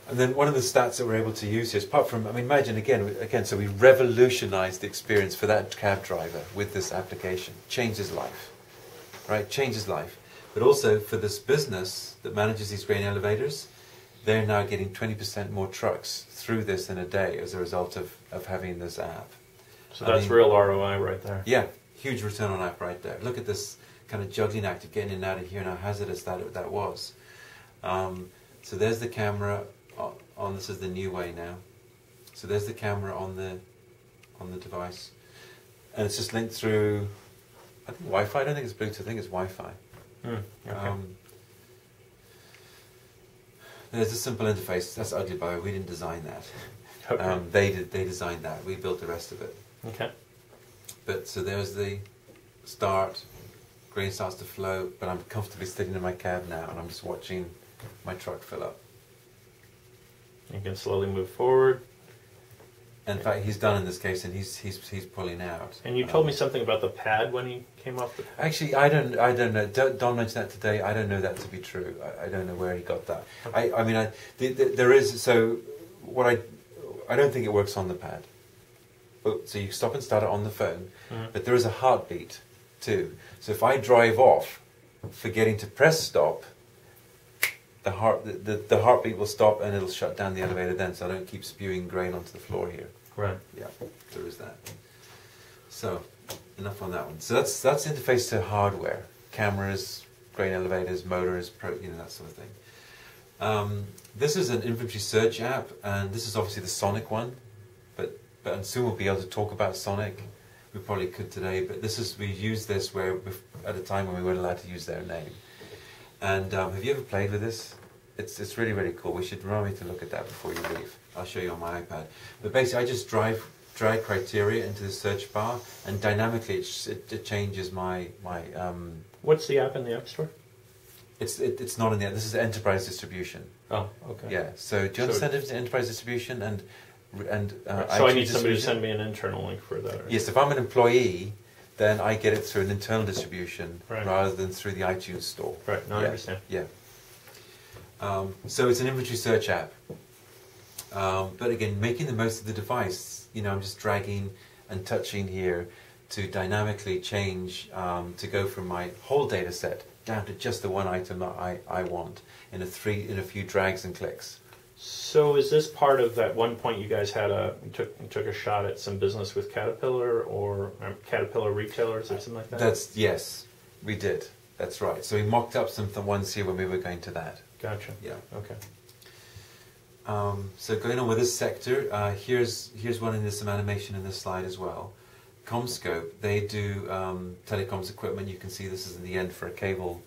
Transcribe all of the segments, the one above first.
And then one of the stats that we're able to use here, apart from, I mean, imagine again, so we revolutionized the experience for that cab driver with this application. Changed his life, right? Changed his life. But also for this business that manages these grain elevators, they're now getting 20% more trucks through this in a day as a result of having this app. So that's real ROI right there. Yeah, huge return on app right there. Look at this kind of juggling act of getting in and out of here and how hazardous that was. So there's the camera on, this is the new way now. So there's the camera on the device. And it's just linked through, I think Wi-Fi, I don't think it's Bluetooth, I think it's Wi-Fi. Okay. There's a simple interface. That's ugly, by the way. We didn't design that. Okay. They designed that. We built the rest of it. Okay. But so there's the start. Grain starts to flow, but I'm comfortably sitting in my cab now, and I'm just watching my truck fill up. You can slowly move forward. In fact, he's done in this case, and he's pulling out. And you told me something about the pad when he came off the pad. Actually, I don't know. Don mentioned that today. I don't know that to be true. I don't know where he got that. Okay. I mean, there is, so what I don't think it works on the pad. So you stop and start it on the phone, but there is a heartbeat too. So if I drive off, forgetting to press stop, the heartbeat will stop and it'll shut down the elevator then, so I don't keep spewing grain onto the floor here. Right. Yeah, there is that. So enough on that one. So that's interface to hardware, cameras, grain elevators, motors, that sort of thing. This is an inventory search app, and this is obviously the Sonic one, but soon we'll be able to talk about Sonic. We probably could today, but we used this at a time when we weren't allowed to use their name. And have you ever played with this? It's really, really cool. We should remind me to look at that before you leave. I'll show you on my iPad. But basically, I just drag criteria into the search bar, and dynamically it changes my. What's the app in the App Store? It's not in there. This is enterprise distribution. Oh, okay. Yeah. So do you understand if it's enterprise distribution and so I need somebody to send me an internal link for that. Yes, if I'm an employee, then I get it through an internal distribution rather than through the iTunes store. Right, no, I understand. Yeah. So it's an inventory search app. But again, making the most of the device, I'm just dragging and touching here to dynamically change, to go from my whole data set down to just the one item that I want in a few drags and clicks. So is this part of that one point you guys had you took a shot at some business with Caterpillar or Caterpillar retailers or something like that? Yes, we did. That's right. So we mocked up some ones here when we were going to that. Gotcha. Yeah. Okay. So going on with this sector, here's one in this, some animation in this slide as well. CommScope, they do telecoms equipment. You can see this is in the end for a cable.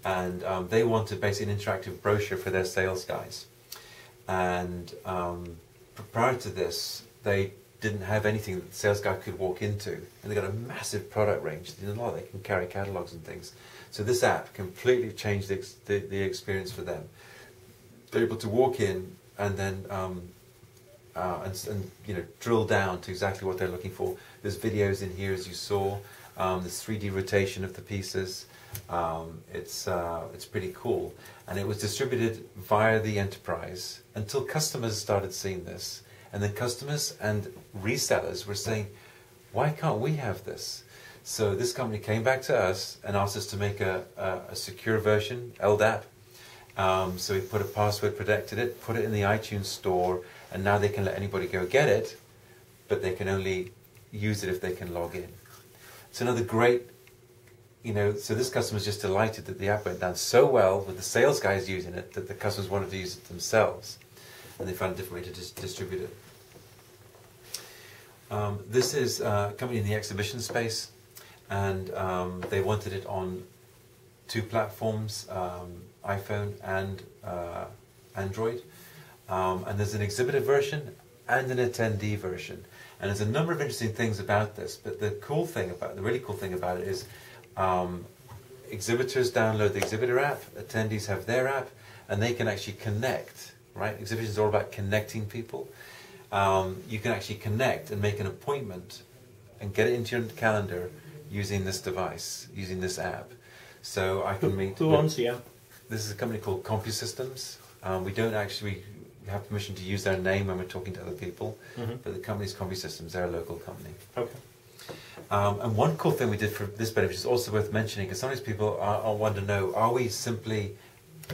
And they wanted basically an interactive brochure for their sales guys. And prior to this, they didn't have anything that the sales guy could walk into. And they got a massive product range. They can carry catalogs and things. So this app completely changed the experience for them. They're able to walk in and then drill down to exactly what they're looking for. There's videos in here, as you saw. There's 3D rotation of the pieces. It's pretty cool, and it was distributed via the enterprise until customers started seeing this, and then customers and resellers were saying, "Why can't we have this?" So this company came back to us and asked us to make a secure version, LDAP. So we put a password, protected it, put it in the iTunes store, and now they can let anybody go get it, but they can only use it if they can log in. It's another great. So this customer's just delighted that the app went down so well with the sales guys using it that the customers wanted to use it themselves, and they found a different way to distribute it. This is a company in the exhibition space, and they wanted it on 2 platforms, iPhone and Android. And there's an exhibitor version and an attendee version. And there's a number of interesting things about this, but the really cool thing about it is exhibitors download the exhibitor app, attendees have their app, and they can actually connect, right? Exhibition is all about connecting people. You can actually connect and make an appointment and get it into your calendar using this device, using this app. So I can meet... Who owns the app? This is a company called CompuSystems. We don't actually... have permission to use their name when we're talking to other people, Mm-hmm. but the company's CompuSystems, they're a local company. Okay. And one cool thing we did for this beta, which is also worth mentioning, because sometimes people want to know, are we simply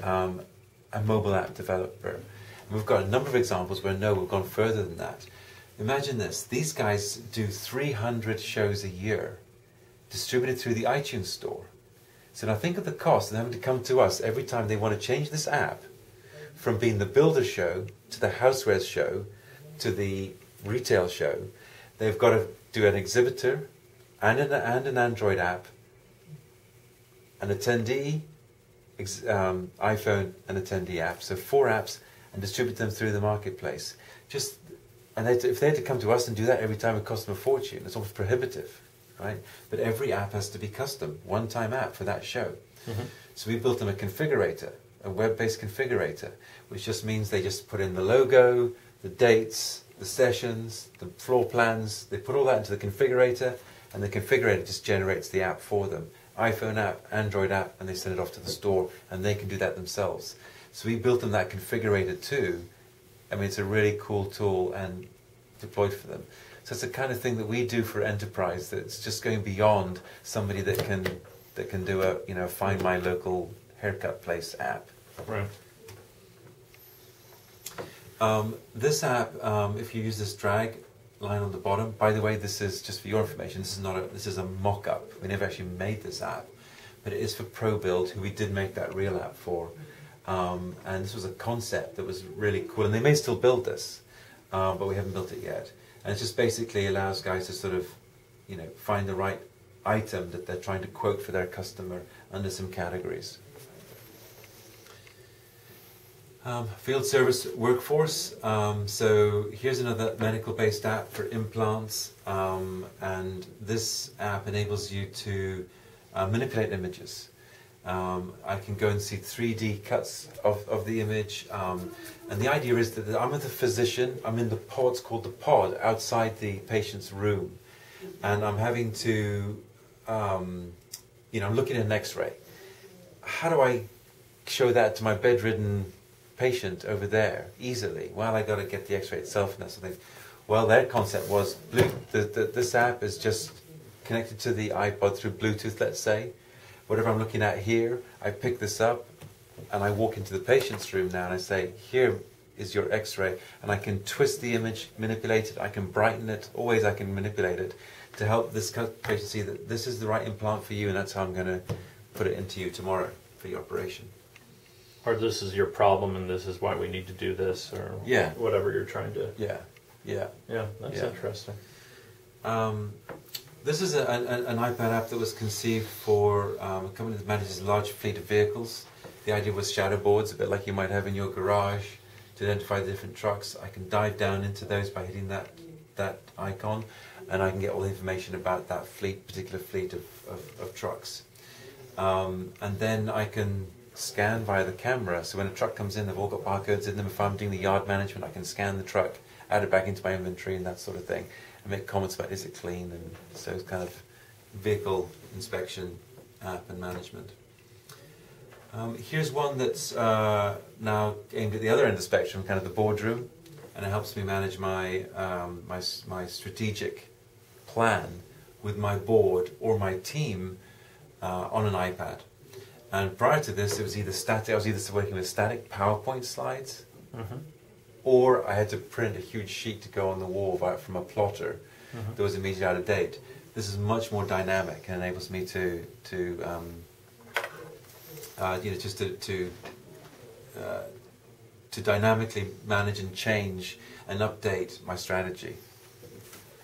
a mobile app developer? And we've got a number of examples where no, we've gone further than that. Imagine this, these guys do 300 shows a year, distributed through the iTunes store. So now think of the cost of having to come to us every time they want to change this app from being the builder show to the housewares show to the retail show. They've got to do an exhibitor and an Android app, an attendee, iPhone and attendee app. So 4 apps, and distribute them through the marketplace. If they had to come to us and do that every time, it cost them a fortune. It's almost prohibitive, right? But every app has to be custom, one-time app for that show. Mm-hmm. So we built them a configurator, a web-based configurator, which just means they just put in the logo, the dates, the sessions, the floor plans. They put all that into the configurator, and the configurator just generates the app for them. iPhone app, Android app, and they send it off to the store, and they can do that themselves. So we built them that configurator too. I mean, it's a really cool tool and deployed for them. So it's the kind of thing that we do for enterprise. That's just going beyond somebody that can do a find my local haircut place app. Right. This app, if you use this drag line on the bottom, by the way, this is just for your information. This is a mock-up. We never actually made this app, but it is for ProBuild, who we did make that real app for. And this was a concept that was really cool, and they may still build this, but we haven't built it yet. And it just basically allows guys to sort of, find the right item that they're trying to quote for their customer under some categories. Field service workforce. So here's another medical-based app for implants, and this app enables you to manipulate images. I can go and see 3D cuts of the image, and the idea is that I'm with a physician. I'm in the pod, it's called the pod, outside the patient's room, and I'm having to, I'm looking at an X-ray. How do I show that to my bedridden patient over there easily? Well, I got to get the X-ray itself and that sort of thing. Well, their concept was this app is just connected to the iPod through Bluetooth, let's say. Whatever I'm looking at here, I pick this up and I walk into the patient's room now and I say, here is your X-ray, and I can twist the image, manipulate it, I can brighten it, always I can manipulate it to help this patient see that this is the right implant for you, and that's how I'm going to put it into you tomorrow for your operation. Or this is your problem and this is why we need to do this, or whatever you're trying to... Yeah, that's interesting. This is an iPad app that was conceived for a company that manages a large fleet of vehicles. The idea was shadow boards, a bit like you might have in your garage, to identify the different trucks. I can dive down into those by hitting that icon, and I can get all the information about that particular fleet of trucks. And then I can scan via the camera. So when a truck comes in, they've all got barcodes in them. If I'm doing the yard management, I can scan the truck, add it back into my inventory and that sort of thing, and make comments about is it clean, and so it's kind of vehicle inspection app and management. Here's one that's now aimed at the other end of the spectrum, kind of the boardroom, and it helps me manage my my strategic plan with my board or my team on an iPad. And prior to this, it was either static. I was either working with static PowerPoint slides, or I had to print a huge sheet to go on the wall from a plotter that was immediately out of date. This is much more dynamic and enables me to dynamically manage and change and update my strategy.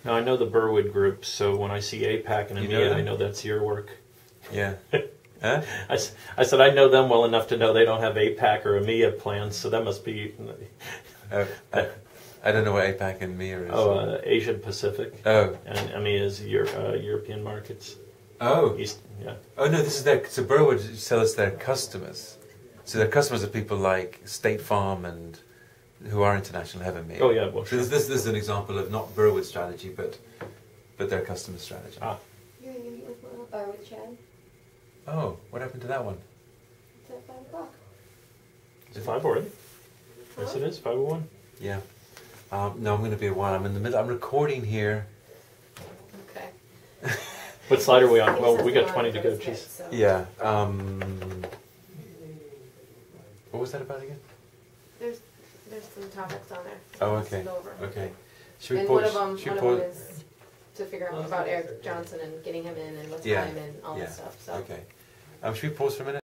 Now I know the Burwood group, so when I see APAC and EMEA, I know that's your work. Yeah. Huh? I said I know them well enough to know they don't have APAC or EMEA plans, so that must be... I don't know what APAC and EMEA is. Oh, Asian Pacific. Oh. And EMEA is European markets. Oh. East, yeah. Oh, no, this is their... So Burwood sells their customers. So their customers are people like State Farm and who are international, have EMEA. Oh, yeah. Well, so this is an example of not Burwood's strategy, but their customer strategy. Ah. You're going to meet with Burwood, Chad. Oh, what happened to that one? It's at 5 o'clock. Is it 5 already? Yes, it is 5:01. Yeah. No, I'm going to be a while. I'm in the middle. I'm recording here. Okay. What slide are we on? He Well, says we a got lot 20 of to go. those Jeez. bits, so- Yeah. What was that about again? There's some topics on there. Oh, Let's okay. go over. Okay. Should we And pause? one of them should we pause? is to figure out about Eric Johnson and getting him in and what Yeah, time and all yeah. that stuff. So. Okay. Should we pause for a minute?